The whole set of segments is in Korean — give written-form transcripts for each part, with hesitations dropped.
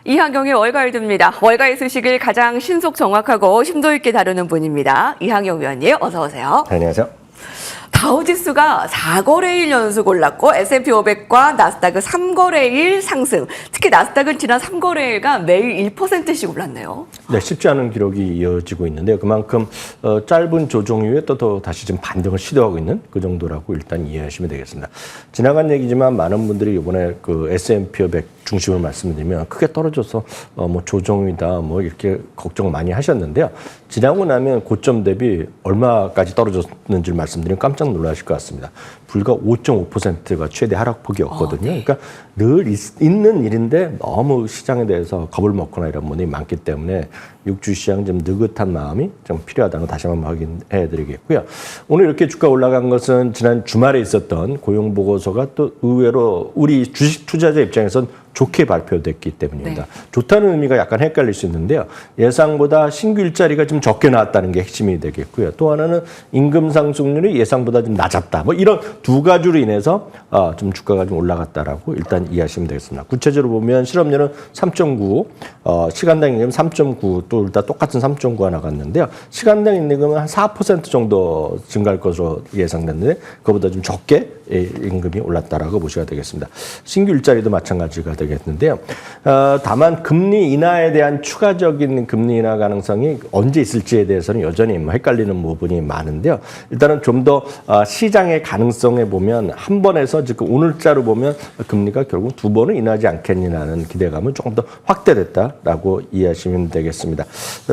이항경의 월가일드입니다. 월가의 소식을 가장 신속 정확하고 심도 있게 다루는 분입니다. 이항경 위원님, 어서 오세요. 안녕하세요. 다우지수가 4거래일 연속 올랐고 S&P 500과 나스닥은 3거래일 상승. 특히 나스닥은 지난 3거래일간 매일 1%씩 올랐네요. 네, 쉽지 않은 기록이 이어지고 있는데요. 그만큼 짧은 조정 이후에 또 다시 지금 반등을 시도하고 있는 그 정도라고 일단 이해하시면 되겠습니다. 지나간 얘기지만 많은 분들이 이번에 그 S&P 500 중심으로 말씀드리면 크게 떨어져서 뭐 조정이다 뭐 이렇게 걱정 많이 하셨는데요. 지나고 나면 고점 대비 얼마까지 떨어졌는지 말씀드리면 깜짝 놀라실 것 같습니다. 불과 5.5%가 최대 하락폭이었거든요. 네. 그러니까 늘 있는 일인데 너무 시장에 대해서 겁을 먹거나 이런 분이 많기 때문에 육주 시장 좀 느긋한 마음이 좀 필요하다는 거 다시 한번 확인해 드리겠고요. 오늘 이렇게 주가 올라간 것은 지난 주말에 있었던 고용 보고서가 또 의외로 우리 주식 투자자 입장에선 좋게 발표됐기 때문입니다. 네. 좋다는 의미가 약간 헷갈릴 수 있는데요. 예상보다 신규 일자리가 좀 적게 나왔다는 게 핵심이 되겠고요. 또 하나는 임금 상승률이 예상보다 좀 낮았다. 뭐 이런 두 가지로 인해서 좀 주가가 좀 올라갔다라고 일단 이해하시면 되겠습니다. 구체적으로 보면 실업률은 3.9, 시간당 임금 3.9, 또 일단 똑같은 3.9가 나갔는데요. 시간당 임금은 한 4% 정도 증가할 것으로 예상됐는데 그보다 좀 적게 임금이 올랐다라고 보셔야 되겠습니다. 신규 일자리도 마찬가지가 되겠는데요. 다만 금리 인하에 대한 추가적인 금리 인하 가능성이 언제 있을지에 대해서는 여전히 헷갈리는 부분이 많은데요. 일단은 좀 더 시장의 가능성에 보면 한 번에서 지금 오늘자로 보면 금리가 결국 두 번은 인하지 않겠냐는 기대감은 조금 더 확대됐다라고 이해하시면 되겠습니다.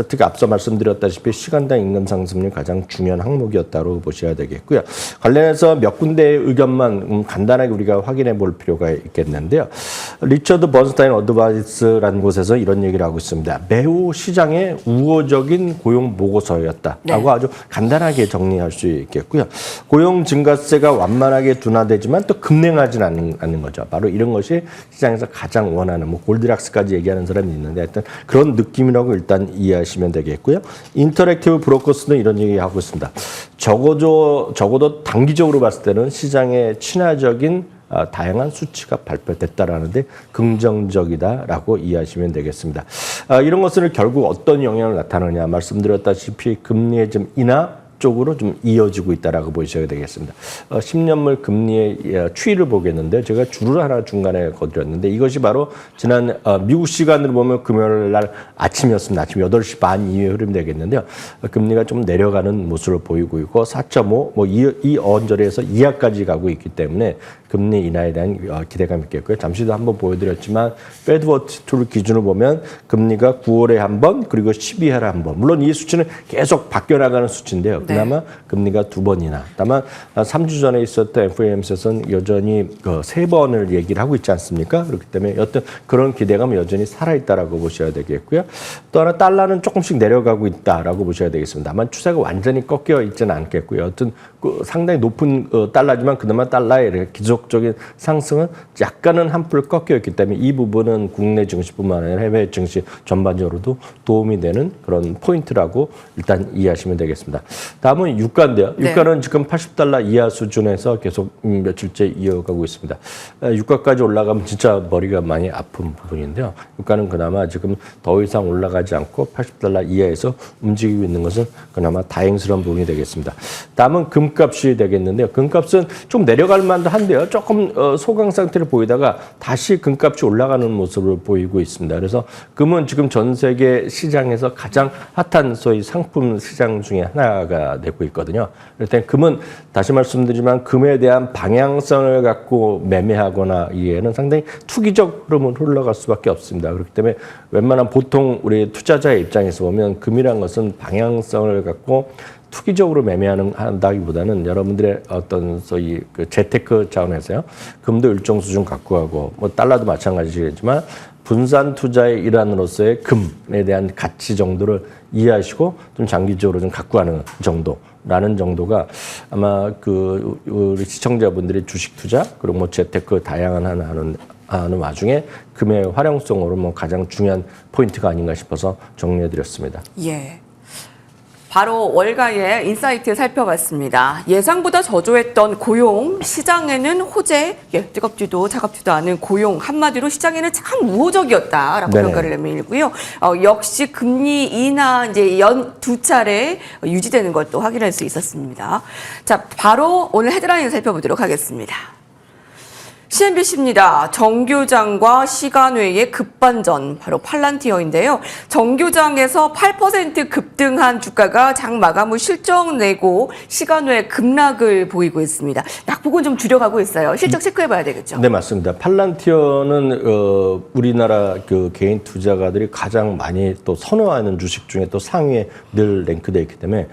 특히 앞서 말씀드렸다시피 시간당 임금 상승률이 가장 중요한 항목이었다고 보셔야 되겠고요. 관련해서 몇 군데의 의견만 간단하게 우리가 확인해 볼 필요가 있겠는데요. 리처드 번스타인 어드바이스라는 곳에서 이런 얘기를 하고 있습니다. 매우 시장에 우호적인 고용 보고서였다라고 네. 아주 간단하게 정리할 수 있겠고요. 고용 증가세가 완만하게 둔화되지만 또 급냉하진 않는 거죠. 바로 이런 것이 시장에서 가장 원하는 뭐 골드락스까지 얘기하는 사람이 있는데 하여튼 그런 느낌이라고 일단 이해하시면 되겠고요. 인터랙티브 브로커스는 이런 얘기하고 있습니다. 적어도 단기적으로 봤을 때는 시장의 친화적인 다양한 수치가 발표됐다라는데 긍정적이다라고 이해하시면 되겠습니다. 이런 것은 결국 어떤 영향을 나타내느냐 말씀드렸다시피 금리의 좀 인하 쪽으로 좀 이어지고 있다라고 보셔야 되겠습니다. 10년물 금리의 추이를 보겠는데 제가 줄을 하나 중간에 거드렸는데 이것이 바로 지난 미국 시간으로 보면 금요일 날 아침이었습니다. 아침 8시 반 이후에 흐름이 되겠는데요. 금리가 좀 내려가는 모습을 보이고 있고 4.5, 뭐 이 언저리에서 이하까지 가고 있기 때문에 금리 인하에 대한 기대감이 있겠고요. 잠시도 한번 보여드렸지만 페드워치 툴 기준으로 보면 금리가 9월에 한 번 그리고 12월에 한 번. 물론 이 수치는 계속 바뀌어 나가는 수치인데요. 그나마 금리가 2번이나. 다만 3주 전에 있었던 FOMC에서는 여전히 3번을 얘기를 하고 있지 않습니까? 그렇기 때문에 어떤 그런 기대감은 여전히 살아있다라고 보셔야 되겠고요. 또 하나 달러는 조금씩 내려가고 있다라고 보셔야 되겠습니다. 다만 추세가 완전히 꺾여 있지는 않겠고요. 어떤 상당히 높은 달러지만 그나마 달러의 이렇게 기적적인 상승은 약간은 한풀 꺾여 있기 때문에 이 부분은 국내 증시뿐만 아니라 해외 증시 전반적으로도 도움이 되는 그런 포인트라고 일단 이해하시면 되겠습니다. 다음은 유가인데요. 유가는 지금 80달러 이하 수준에서 계속 며칠째 이어가고 있습니다. 유가까지 올라가면 진짜 머리가 많이 아픈 부분인데요. 유가는 그나마 지금 더 이상 올라가지 않고 80달러 이하에서 움직이고 있는 것은 그나마 다행스러운 부분이 되겠습니다. 다음은 금값이 되겠는데요. 금값은 좀 내려갈 만도 한데요. 조금 소강 상태를 보이다가 다시 금값이 올라가는 모습을 보이고 있습니다. 그래서 금은 지금 전 세계 시장에서 가장 핫한 소위 상품 시장 중에 하나가 되고 있거든요. 그럴 때 금은 다시 말씀드리지만 금에 대한 방향성을 갖고 매매하거나 이해는 상당히 투기적 흐름으로 흘러갈 수밖에 없습니다. 그렇기 때문에 웬만한 보통 우리 투자자의 입장에서 보면 금이라는 것은 방향성을 갖고 투기적으로 매매한다기보다는 여러분들의 어떤 소위 그 재테크 차원에서요. 금도 일정 수준 갖고 가고 뭐 달러도 마찬가지겠지만 분산 투자의 일환으로서의 금에 대한 가치 정도를 이해하시고 좀 장기적으로 좀 갖고 가는 정도라는 정도가 아마 그 우리 시청자분들이 주식 투자 그리고 뭐 재테크 다양한 하는 와중에 금의 활용성으로 뭐 가장 중요한 포인트가 아닌가 싶어서 정리해드렸습니다. 예. 바로 월가의 인사이트 살펴봤습니다. 예상보다 저조했던 고용, 시장에는 호재, 뜨겁지도 차갑지도 않은 고용, 한마디로 시장에는 참 우호적이었다라고 네네. 평가를 내밀고요. 역시 금리 인하 이제 연 두 차례 유지되는 것도 확인할 수 있었습니다. 자, 바로 오늘 헤드라인 살펴보도록 하겠습니다. CNBC입니다. 정교장과 시간외의 급반전, 바로 팔란티어인데요. 정교장에서 8% 급등한 주가가 장 마감 후 실적 내고 시간외 급락을 보이고 있습니다. 약폭은 좀 줄여가고 있어요. 실적 체크해봐야 되겠죠. 네, 맞습니다. 팔란티어는 우리나라 그 개인 투자가들이 가장 많이 또 선호하는 주식 중에 또 상위에 늘 랭크되어 있기 때문에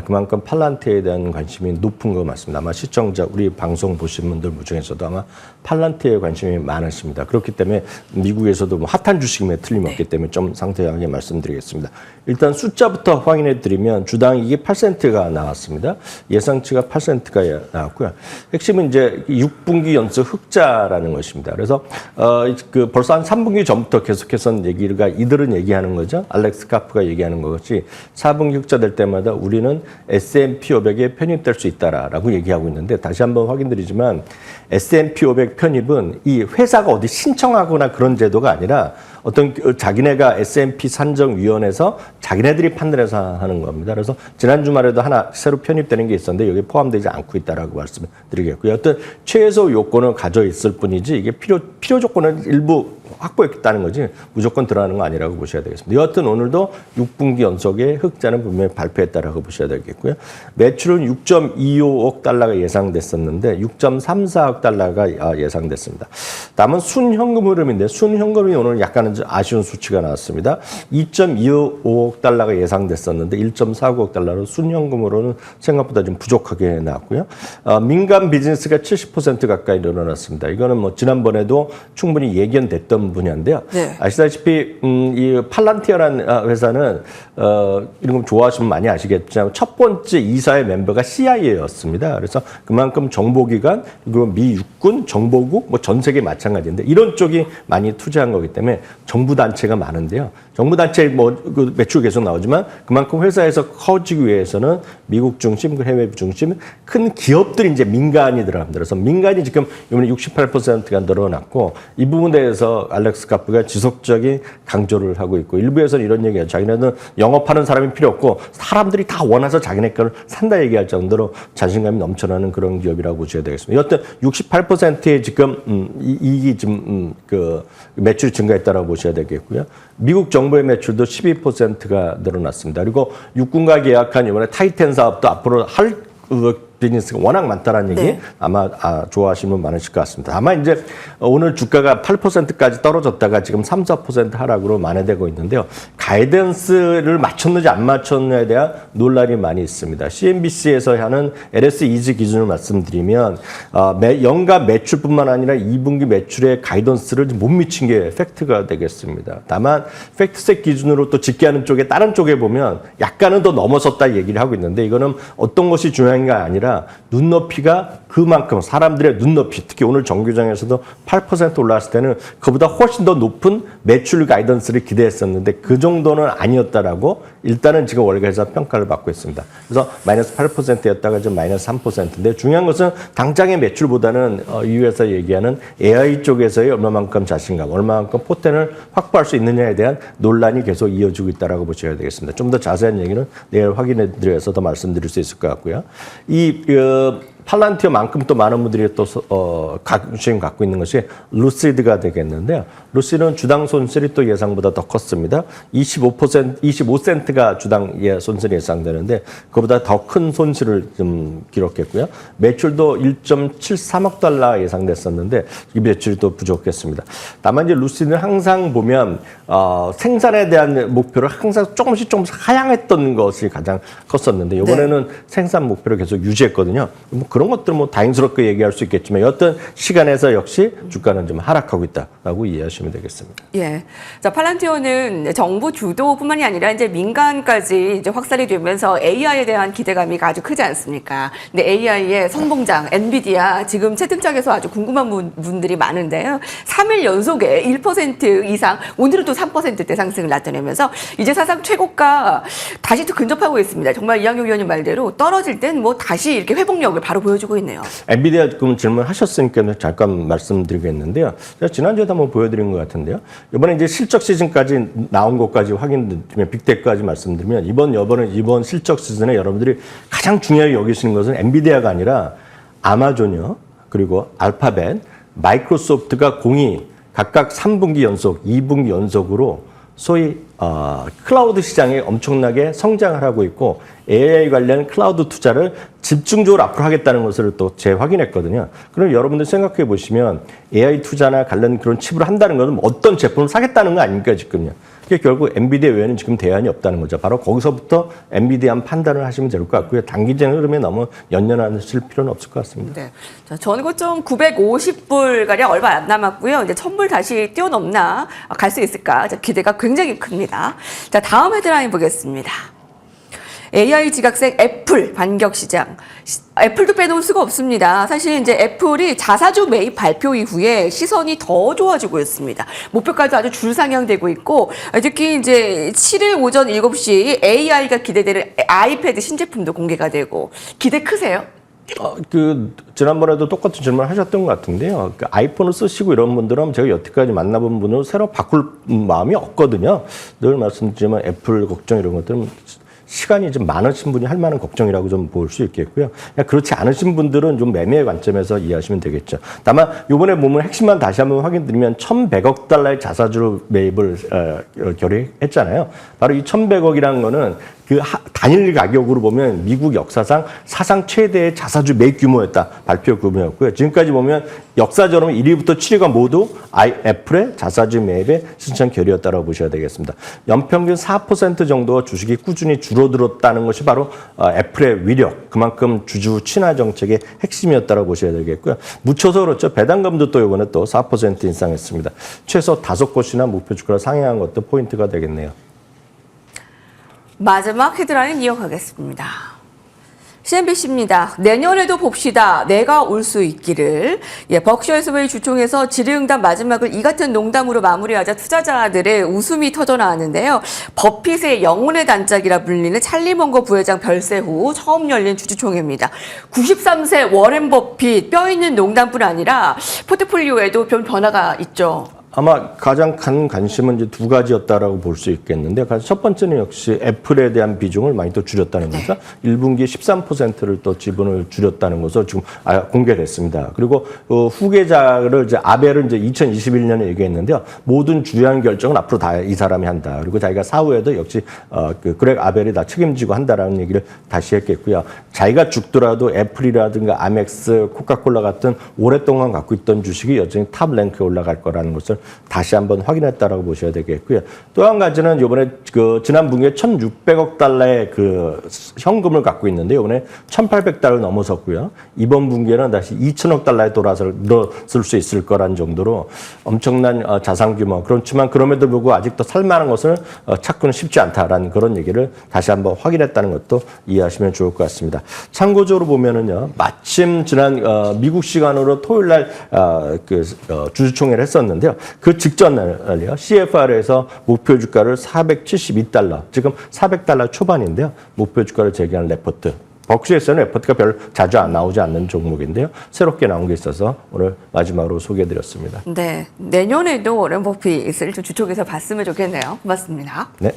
그만큼 팔란티어에 대한 관심이 높은 거 맞습니다. 아마 시청자, 우리 방송 보신 분들 중에서도 아마 팔란티어에 관심이 많으십니다. 그렇기 때문에 미국에서도 뭐 핫한 주식임에 틀림없기 때문에 좀 상세하게 말씀드리겠습니다. 일단 숫자부터 확인해 드리면 주당 이익이 8센트가 나왔습니다. 예상치가 8센트가 나왔고요. 핵심은 이제 6분기 연속 흑자라는 것입니다. 그래서 벌써 한 3분기 전부터 계속해서 이들은 얘기하는 거죠. 알렉스 카프가 얘기하는 것이 4분기 흑자 될 때마다 우리는 S&P 500에 편입될 수 있다라고 얘기하고 있는데 다시 한번 확인드리지만 S&P 500 편입은 이 회사가 어디 신청하거나 그런 제도가 아니라 어떤 자기네가 S&P 산정위원회에서 자기네들이 판단해서 하는 겁니다. 그래서 지난 주말에도 하나 새로 편입되는 게 있었는데 여기 포함되지 않고 있다라고 말씀드리겠고요. 어떤 최소 요건을 가져 있을 뿐이지 이게 필요 조건을 일부 확보했다는 거지 무조건 들어가는 거 아니라고 보셔야 되겠습니다. 여하튼 오늘도 6분기 연속의 흑자는 분명히 발표했다라고 보셔야 되겠고요. 매출은 6.25억 달러가 예상됐었는데 6.34억 달러가 예상됐습니다. 다음은 순현금 흐름인데 순현금이 오늘 약간은 아쉬운 수치가 나왔습니다. 2.25억 달러가 예상됐었는데 1.49억 달러로 순현금으로는 생각보다 좀 부족하게 나왔고요. 민간 비즈니스가 70% 가까이 늘어났습니다. 이거는 뭐 지난번에도 충분히 예견됐던 분야인데요. 네. 아시다시피 이 팔란티어라는 회사는 이런 거 좋아하시면 많이 아시겠지만 첫 번째 이사의 멤버가 CIA였습니다. 그래서 그만큼 정보기관 그리고 미 육군 정보국 뭐 전 세계 마찬가지인데 이런 쪽이 많이 투자한 거기 때문에 정부 단체가 많은데요. 정부 단체 그 매출 계속 나오지만 그만큼 회사에서 커지기 위해서는 미국 중심, 해외 중심 큰 기업들이 이제 민간이 들어갑니다. 그래서 민간이 지금 이번에 68%가 늘어났고 이 부분에 대해서 알렉스 카프가 지속적인 강조를 하고 있고 일부에서는 이런 얘기해요. 자기네는 영업하는 사람이 필요 없고 사람들이 다 원해서 자기네 걸 산다 얘기할 정도로 자신감이 넘쳐나는 그런 기업이라고 보셔야 되겠습니다. 여하튼 68%의 지금 이익이 지금 그 매출이 증가했다라고 보셔야 되겠고요. 미국 정부의 매출도 12%가 늘어났습니다. 그리고 육군과 계약한 이번에 타이탄 사업도 앞으로 할 비즈니스가 워낙 많다는 얘기 네. 아마 좋아하시는 분 많으실 것 같습니다. 다만 이제 오늘 주가가 8%까지 떨어졌다가 지금 3, 4% 하락으로 만회되고 있는데요. 가이던스를 맞췄는지 안 맞췄느냐에 대한 논란이 많이 있습니다. CNBC에서 하는 LS2지 기준을 말씀드리면 연간 매출뿐만 아니라 2분기 매출의 가이던스를 못 미친 게 팩트가 되겠습니다. 다만 팩트셋 기준으로 또 집계하는 쪽에 다른 쪽에 보면 약간은 더 넘어섰다 얘기를 하고 있는데 이거는 어떤 것이 중요한가 아니라 눈높이가 그만큼 사람들의 눈높이 특히 오늘 정규장에서도 8% 올라왔을 때는 그보다 훨씬 더 높은 매출 가이던스를 기대했었는데 그 정도는 아니었다라고 일단은 지금 월가에서 평가를 받고 있습니다. 그래서 마이너스 8%였다가 지금 마이너스 3%인데 중요한 것은 당장의 매출보다는 이 회사 얘기하는 AI 쪽에서의 얼마만큼 자신감, 얼마만큼 포텐을 확보할 수 있느냐에 대한 논란이 계속 이어지고 있다라고 보셔야 되겠습니다. 좀 더 자세한 얘기는 내일 확인해 드려서 더 말씀드릴 수 있을 것 같고요. 팔란티어만큼 또 많은 분들이 또 관심 갖고 있는 것이 루시드가 되겠는데요. 루시드는 주당 손실이 또 예상보다 더 컸습니다. 25센트가 주당 손실이 예상되는데 그보다 더 큰 손실을 좀 기록했고요. 매출도 1.73억 달러 예상됐었는데 이 매출이 또 부족했습니다. 다만 이제 루시드는 항상 보면 생산에 대한 목표를 항상 조금씩 하향했던 것이 가장 컸었는데 이번에는 생산 목표를 계속 유지했거든요. 뭐 그런 것들 뭐 다행스럽게 얘기할 수 있겠지만 어떤 시간에서 역시 주가는 좀 하락하고 있다라고 이해하시면 되겠습니다. 예. 자, 팔란티어는 정부 주도뿐만이 아니라 이제 민간까지 이제 확산이 되면서 AI에 대한 기대감이 아주 크지 않습니까? 근데 AI의 선봉장 엔비디아 지금 채팅창에서 아주 궁금한 분들이 많은데요. 3일 연속에 1% 이상, 오늘은 또 3%대 상승을 나타내면서 이제 사상 최고가 다시 또 근접하고 있습니다. 정말 이항용 위원님 말대로 떨어질 땐 뭐 다시 이렇게 회복력을 바로 보여주고 있네요. 엔비디아 지금 질문하셨으니까 잠깐 말씀드리겠는데요. 제가 지난주에도 한번 보여드린 것 같은데요. 이번에 이제 실적 시즌까지 나온 것까지 확인되면 빅테크까지 말씀드리면 이번 실적 시즌에 여러분들이 가장 중요하게 여기시는 것은 엔비디아가 아니라 아마존이요. 그리고 알파벳, 마이크로소프트가 공이 각각 3분기 연속, 2분기 연속으로 소위 클라우드 시장에 엄청나게 성장을 하고 있고 AI 관련 클라우드 투자를 집중적으로 앞으로 하겠다는 것을 또 재확인했거든요. 그럼 여러분들 생각해 보시면 AI 투자나 관련 그런 칩을 한다는 것은 어떤 제품을 사겠다는 거 아닙니까 지금요. 그게 결국 엔비디아 외에는 지금 대안이 없다는 거죠. 바로 거기서부터 엔비디아 판단을 하시면 될 것 같고요. 단기적인 흐름에 너무 연연하실 필요는 없을 것 같습니다. 네. 자, 전고점 950불 가량 얼마 안 남았고요. 이제 1000불 다시 뛰어넘나 갈 수 있을까? 자, 기대가 굉장히 큽니다. 자, 다음 헤드라인 보겠습니다. AI 지각생 애플 반격 시장. 애플도 빼놓을 수가 없습니다. 사실 이제 애플이 자사주 매입 발표 이후에 시선이 더 좋아지고 있습니다. 목표가도 아주 줄상향되고 있고, 특히 이제 7일 오전 7시 AI가 기대되는 아이패드 신제품도 공개가 되고, 기대 크세요? 지난번에도 똑같은 질문 하셨던 것 같은데요. 아이폰을 쓰시고 이런 분들은 제가 여태까지 만나본 분은 새로 바꿀 마음이 없거든요. 늘 말씀드리지만 애플 걱정 이런 것들은 시간이 좀 많으신 분이 할 만한 걱정이라고 좀 볼 수 있겠고요. 그렇지 않으신 분들은 좀 매매의 관점에서 이해하시면 되겠죠. 다만 이번에 보면 핵심만 다시 한번 확인드리면 1,100억 달러의 자사주 매입을 결의했잖아요. 바로 이 1,100억이라는 거는 그 단일 가격으로 보면 미국 역사상 사상 최대의 자사주 매입 규모였다. 발표 규모였고요. 지금까지 보면 역사적으로 1위부터 7위가 모두 애플의 자사주 매입의 신청 결의였다고 보셔야 되겠습니다. 연평균 4% 정도 주식이 꾸준히 줄어들었다는 것이 바로 애플의 위력, 그만큼 주주 친화 정책의 핵심이었다고 보셔야 되겠고요. 묻혀서 그렇죠. 배당금도 또 이번에 또 4% 인상했습니다. 최소 5곳이나 목표 주가를 상회한 것도 포인트가 되겠네요. 마지막 헤드라인 이어가겠습니다. CNBC입니다. 내년에도 봅시다. 내가 올 수 있기를. 버크셔 해서웨이 주총에서 질의응답 마지막을 이 같은 농담으로 마무리하자 투자자들의 웃음이 터져 나왔는데요. 버핏의 영혼의 단짝이라 불리는 찰리 먼거 부회장 별세 후 처음 열린 주주총회입니다. 93세 워렌 버핏 뼈 있는 농담뿐 아니라 포트폴리오에도 별 변화가 있죠. 아마 가장 큰 관심은 이제 두 가지였다라고 볼 수 있겠는데, 첫 번째는 역시 애플에 대한 비중을 많이 또 줄였다는 거죠. 1분기에 13%를 또 지분을 줄였다는 것으로 지금 공개됐습니다. 그리고 후계자를 이제 아벨을 이제 2021년에 얘기했는데요. 모든 중요한 결정은 앞으로 다 이 사람이 한다. 그리고 자기가 사후에도 역시 그렉 아벨이 다 책임지고 한다라는 얘기를 다시 했겠고요. 자기가 죽더라도 애플이라든가 아멕스, 코카콜라 같은 오랫동안 갖고 있던 주식이 여전히 탑 랭크에 올라갈 거라는 것을 다시 한번 확인했다라고 보셔야 되겠고요. 또 한 가지는 이번에 지난 분기에 1,600억 달러의 현금을 갖고 있는데 이번에 1,800달러 넘어섰고요. 이번 분기에는 다시 2,000억 달러에 돌아설 수 있을 거란 정도로 엄청난 자산 규모. 그렇지만 그럼에도 불구하고 아직도 살만한 것을 찾고는 쉽지 않다라는 그런 얘기를 다시 한번 확인했다는 것도 이해하시면 좋을 것 같습니다. 참고적으로 보면은요, 마침 지난 미국 시간으로 토요일 날 주주총회를 했었는데요. 그 직전 날이요. CFR에서 목표 주가를 472달러, 지금 400달러 초반인데요. 목표 주가를 제기한 레포트. 버크셔에서는 레포트가 별로 자주 나오지 않는 종목인데요. 새롭게 나온 게 있어서 오늘 마지막으로 소개해드렸습니다. 네, 내년에도 워렌 버핏을 주총에서 봤으면 좋겠네요. 고맙습니다. 네.